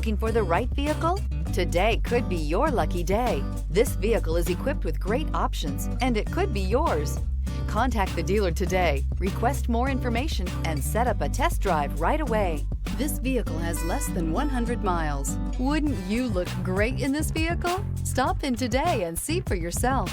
Looking for the right vehicle? Today could be your lucky day. This vehicle is equipped with great options, and it could be yours. Contact the dealer today, request more information, and set up a test drive right away. This vehicle has less than 100 miles. Wouldn't you look great in this vehicle? Stop in today and see for yourself.